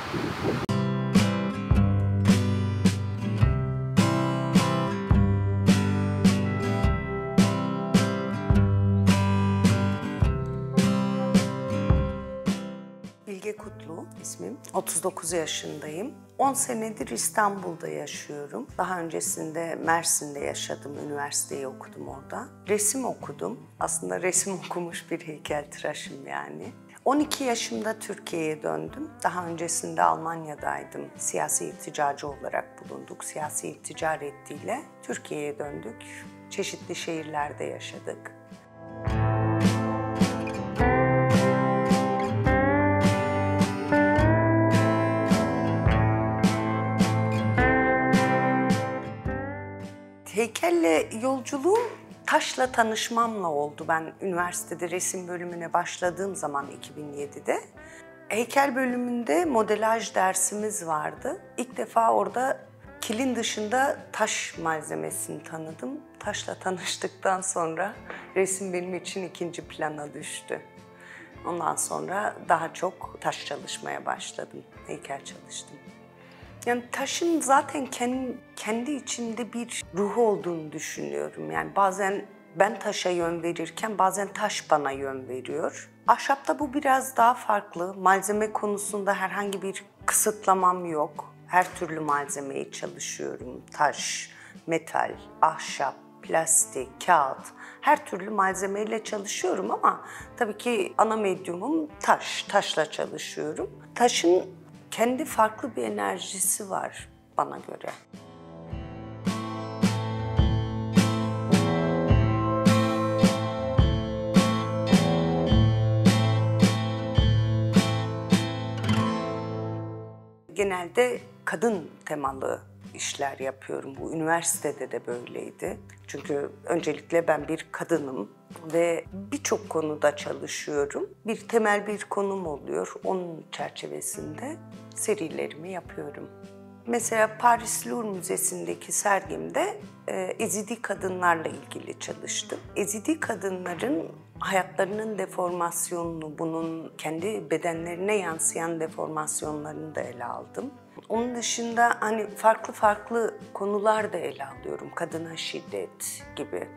Bilge Kutlu ismim. 39 yaşındayım. 10 senedir İstanbul'da yaşıyorum. Daha öncesinde Mersin'de yaşadım. Üniversiteyi okudum orada. Resim okudum. Aslında resim okumuş bir heykeltıraşım yani. 12 yaşımda Türkiye'ye döndüm. Daha öncesinde Almanya'daydım. Siyasi irticacı olarak bulunduk. Siyasi irtica reddiyle Türkiye'ye döndük. Çeşitli şehirlerde yaşadık. Heykelle yolculuğum taşla tanışmamla oldu. Ben üniversitede resim bölümüne başladığım zaman 2007'de. Heykel bölümünde modelaj dersimiz vardı. İlk defa orada kilin dışında taş malzemesini tanıdım. Taşla tanıştıktan sonra resim benim için ikinci plana düştü. Ondan sonra daha çok taş çalışmaya başladım, heykel çalıştım. Yani taşın zaten kendi içinde bir ruhu olduğunu düşünüyorum. Yani bazen ben taşa yön verirken bazen taş bana yön veriyor. Ahşapta bu biraz daha farklı. Malzeme konusunda herhangi bir kısıtlamam yok. Her türlü malzemeyi çalışıyorum. Taş, metal, ahşap, plastik, kağıt, her türlü malzemeyle çalışıyorum ama tabii ki ana medyumum taş. Taşla çalışıyorum. Taşın kendi farklı bir enerjisi var bana göre. Genelde kadın temalı işler yapıyorum. Bu üniversitede de böyleydi. Çünkü öncelikle ben bir kadınım ve birçok konuda çalışıyorum. Bir temel bir konum oluyor. Onun çerçevesinde serilerimi yapıyorum. Mesela Paris Louvre Müzesi'ndeki sergimde ezidi kadınlarla ilgili çalıştım. Ezidi kadınların hayatlarının deformasyonunu, bunun kendi bedenlerine yansıyan deformasyonlarını da ele aldım. Onun dışında hani farklı konular da ele alıyorum. Kadına şiddet gibi.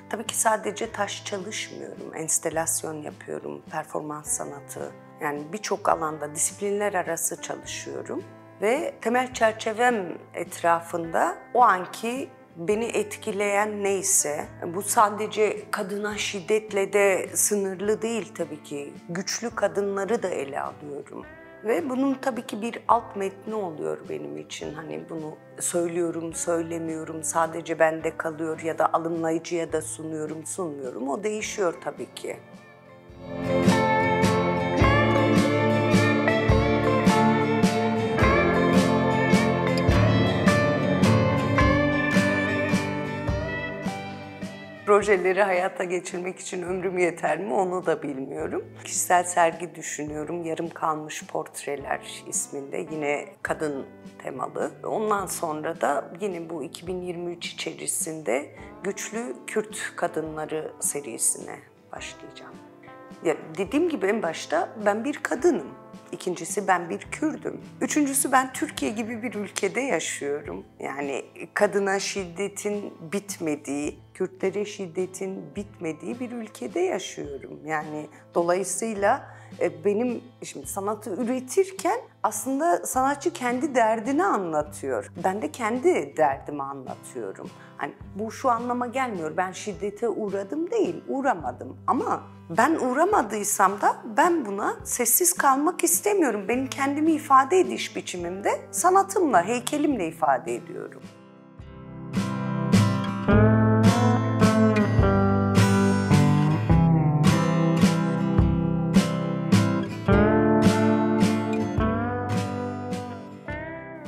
Tabii ki sadece taş çalışmıyorum. Enstelasyon yapıyorum, performans sanatı. Yani birçok alanda disiplinler arası çalışıyorum. Ve temel çerçevem etrafında o anki beni etkileyen neyse, bu sadece kadına şiddetle de sınırlı değil tabii ki. Güçlü kadınları da ele alıyorum. Ve bunun tabii ki bir alt metni oluyor benim için. Hani bunu söylüyorum, söylemiyorum, sadece bende kalıyor ya da alımlayıcıya da sunuyorum, sunmuyorum. O değişiyor tabii ki. Projeleri hayata geçirmek için ömrüm yeter mi onu da bilmiyorum. Kişisel sergi düşünüyorum. Yarım kalmış portreler isminde yine kadın temalı. Ondan sonra da yine bu 2023 içerisinde Güçlü Kürt Kadınları serisine başlayacağım. Ya dediğim gibi en başta ben bir kadınım. İkincisi ben bir Kürdüm. Üçüncüsü ben Türkiye gibi bir ülkede yaşıyorum. Yani kadına şiddetin bitmediği, Kürtlere şiddetin bitmediği bir ülkede yaşıyorum. Yani dolayısıyla benim şimdi sanatı üretirken aslında sanatçı kendi derdini anlatıyor. Ben de kendi derdimi anlatıyorum. Hani bu şu anlama gelmiyor. Ben şiddete uğradım değil, uğramadım. Ama ben uğramadıysam da ben buna sessiz kalmak istemiyorum. Benim kendimi ifade ediş biçimimde sanatımla, heykelimle ifade ediyorum.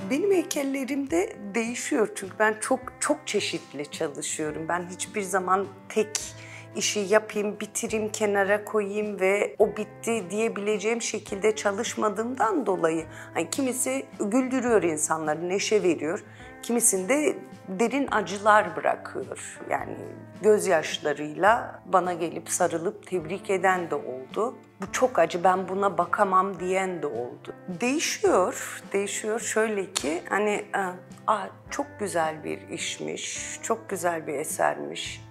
Benim heykellerimde değişiyor çünkü ben çok çeşitli çalışıyorum. Ben hiçbir zaman tek işi yapayım, bitireyim, kenara koyayım ve o bitti diyebileceğim şekilde çalışmadığımdan dolayı hani kimisi güldürüyor insanları, neşe veriyor. Kimisinde derin acılar bırakıyor. Yani gözyaşlarıyla bana gelip sarılıp tebrik eden de oldu. Bu çok acı, ben buna bakamam diyen de oldu. Değişiyor. Şöyle ki hani çok güzel bir işmiş, çok güzel bir esermiş.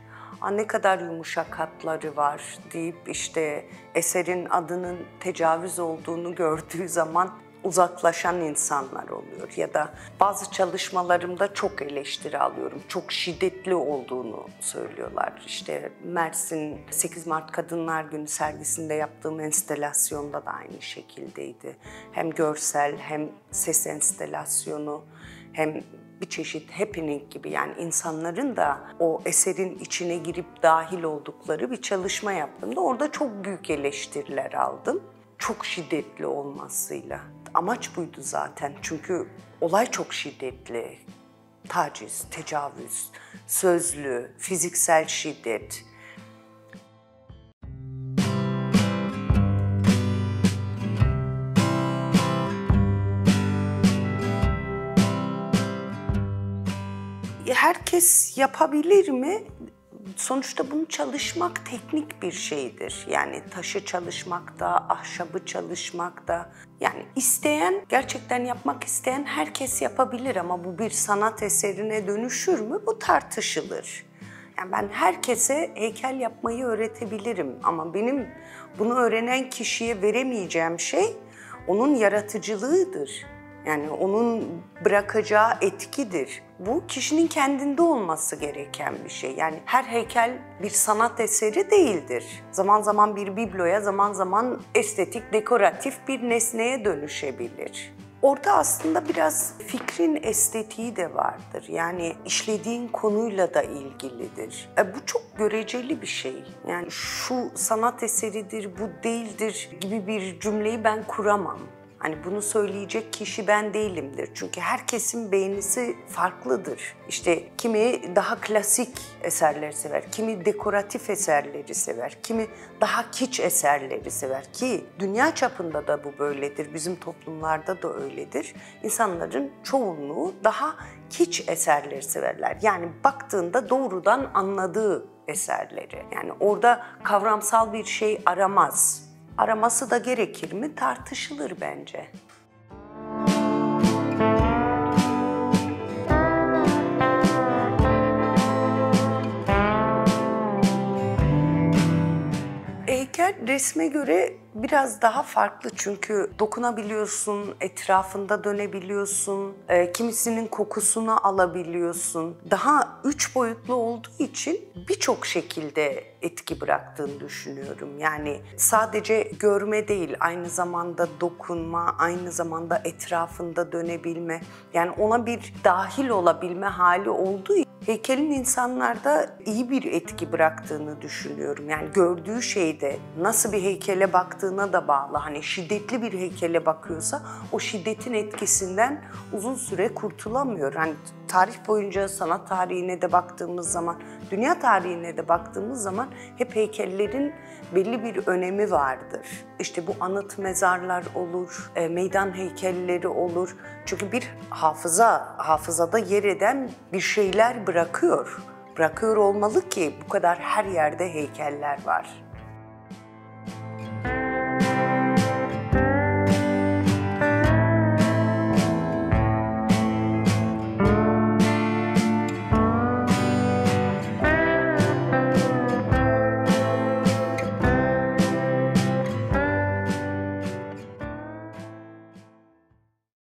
Ne kadar yumuşak hatları var deyip işte eserin adının tecavüz olduğunu gördüğü zaman uzaklaşan insanlar oluyor. Ya da bazı çalışmalarımda çok eleştiri alıyorum. Çok şiddetli olduğunu söylüyorlar. İşte Mersin 8 Mart Kadınlar Günü sergisinde yaptığım enstalasyonda da aynı şekildeydi. Hem görsel hem ses enstalasyonu hem bir çeşit happening gibi, yani insanların da o eserin içine girip dahil oldukları bir çalışma yaptığımda orada çok büyük eleştiriler aldım. Çok şiddetli olmasıyla. Amaç buydu zaten, çünkü olay çok şiddetli. Taciz, tecavüz, sözlü, fiziksel şiddet. Herkes yapabilir mi? Sonuçta bunu çalışmak teknik bir şeydir. Yani taşı çalışmak da, ahşabı çalışmak da. Yani gerçekten yapmak isteyen herkes yapabilir ama bu bir sanat eserine dönüşür mü? Bu tartışılır. Yani ben herkese heykel yapmayı öğretebilirim ama benim bunu öğrenen kişiye veremeyeceğim şey onun yaratıcılığıdır. Yani onun bırakacağı etkidir. Bu kişinin kendinde olması gereken bir şey. Yani her heykel bir sanat eseri değildir. Zaman zaman bir bibloya, zaman zaman estetik, dekoratif bir nesneye dönüşebilir. Orada aslında biraz fikrin estetiği de vardır. Yani işlediğin konuyla da ilgilidir. Bu çok göreceli bir şey. Yani şu sanat eseridir, bu değildir gibi bir cümleyi ben kuramam. Hani bunu söyleyecek kişi ben değilimdir. Çünkü herkesin beğenisi farklıdır. İşte kimi daha klasik eserleri sever, kimi dekoratif eserleri sever, kimi daha kiç eserleri sever ki dünya çapında da bu böyledir, bizim toplumlarda da öyledir. İnsanların çoğunluğu daha kiç eserleri severler. Yani baktığında doğrudan anladığı eserleri. Yani orada kavramsal bir şey aramaz. Araması da gerekir mi? Tartışılır bence. Heykel resme göre biraz daha farklı, çünkü dokunabiliyorsun, etrafında dönebiliyorsun, kimisinin kokusunu alabiliyorsun. Daha 3 boyutlu olduğu için birçok şekilde etki bıraktığını düşünüyorum. Yani sadece görme değil, aynı zamanda dokunma, aynı zamanda etrafında dönebilme. Yani ona bir dahil olabilme hali olduğu için heykelin insanlarda iyi bir etki bıraktığını düşünüyorum. Yani gördüğü şeyde nasıl bir heykele baktığına da bağlı. Hani şiddetli bir heykele bakıyorsa o şiddetin etkisinden uzun süre kurtulamıyor. Hani tarih boyunca sanat tarihine de baktığımız zaman, dünya tarihine de baktığımız zaman hep heykellerin belli bir önemi vardır. İşte bu anıt mezarlar olur, meydan heykelleri olur. Çünkü bir hafızada yer eden bir şeyler bırakıyor. Bırakıyor olmalı ki bu kadar her yerde heykeller var.